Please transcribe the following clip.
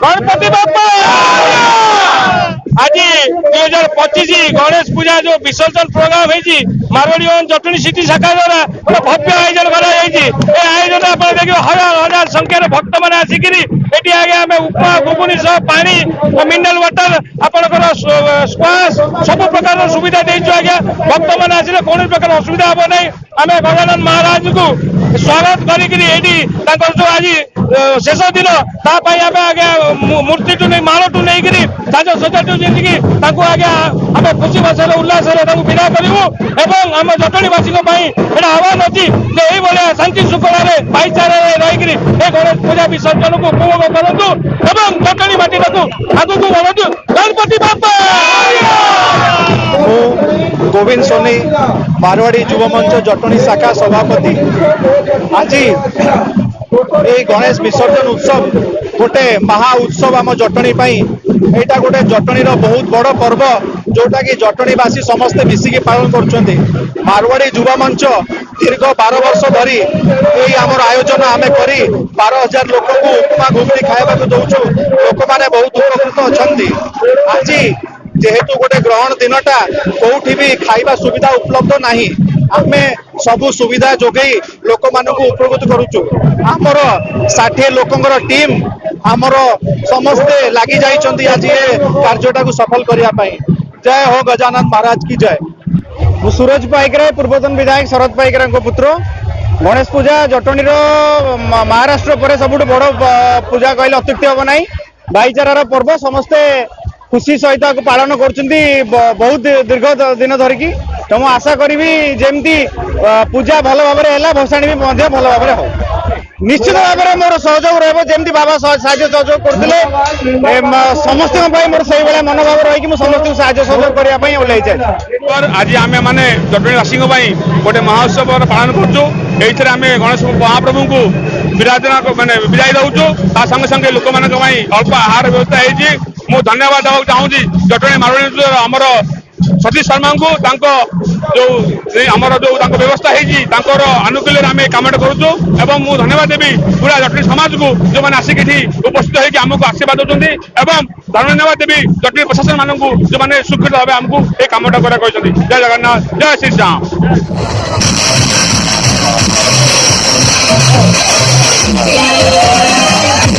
गणपति बापा आज 2025 गणेश पूजा जो विसर्जन प्रोग्राम है मारवाड़ी जटनी सिटी शाखा द्वारा गोटे भव्य आयोजन आयोजन आप देखिए हजार हजार संख्यार भक्त मैंने आसिक आगे उपमा घुगुनी सह पानी मिनरल वाटर आपंकर स्क्वाश सब प्रकार सुविधा देचु आज्ञा भक्त मैंने आसे कौन प्रकार असुविधा हम ना आम गजानन महाराज को स्वागत कर जो आज शेष दिन आगे मूर्ति टू नहीं माल टू नहीं सजाटू जी आज्ञा आम खुशी भाषा उल्लास विदा करूँ एवं आम जटणीवासी आह्वान अच्छी ये शांति श्रृंखला भाईचारा रही गणेश पूजा विसर्जन को उपभोग करूँ एवं जटणी माटी आगू बढ़ू गणपति बापा। गोविंद सोनी मारवाड़ी युव मंच जटनी शाखा सभापति आज ये गणेश विसर्जन उत्सव गोटे महा उत्सव आम जटनी यहाँ गोटे जटनीर बहुत बड़ पर्व जोटा कि जटनीवासी समस्ते मिसिकी पालन कर मारवाड़ी युवा मंच दीर्घ 12 वर्ष धरी यही आमर आयोजन आम कर 12,000 लोक को उपमा घुगनी खावा दौचु लोक मैंने बहुत उपकृत अच्छा आज जेहेतु गोटे ग्रहण दिनटा कौटी भी खाइबा सुविधा उपलब्ध नहीं आमे सबु सुविधा जोगई लोक मान उपकृत करुचु आमर 60 लोकंर टीम आमर समस्ते लगी जाइछन्ती आज ये कार्यटा को सफल करने। जय हो गजानन महाराज की जय। सूरज पाइकराय पूर्वतन विधायक शरद पाइकराय पुत्र गणेश पूजा जटनीर महाराष्ट्र पर सबुठ बड़ पूजा कहले अत्युक्ति हम ना भाईचारार पर्व समस्ते खुशी सहित पालन कर बहुत दीर्घ दिन धरिकी तो मुझे आशा करी जमती पूजा भल भाव है भसाणी भी भल भाव हो निश्चित भाव में मोर सहयोग रही बाबा साहाय्य सहयोग करते समस्त मोर से मनोभाव रही समस्त साहाय्य सहयोग करने ओल्लई जाए। आज आम मैंने जटणीवासी गोटे महोत्सव पालन कर गणेश महाप्रभु को विराजना मैंने विदाई दौचु संगे संगे लोक मान अल्प आहार व्यवस्था हो धन्यवाद देवा चाहूँगी जटणी मारवाड़ी आमर सतीश शर्मा को जो आमर जो व्यवस्था है आनुकूल्य आम कम करुचु एवं मुझे धन्यवाद देवी पूरा जटनी समाज को जो मैंने आसिक उपस्थित होकर आमको आशीर्वाद दौरान एवं धन्यवाद देवी जटनी प्रशासन मान जो मैंने स्वीकृत भाव आमको ये कमटा कर जय जगन्नाथ जय श्री श्याम।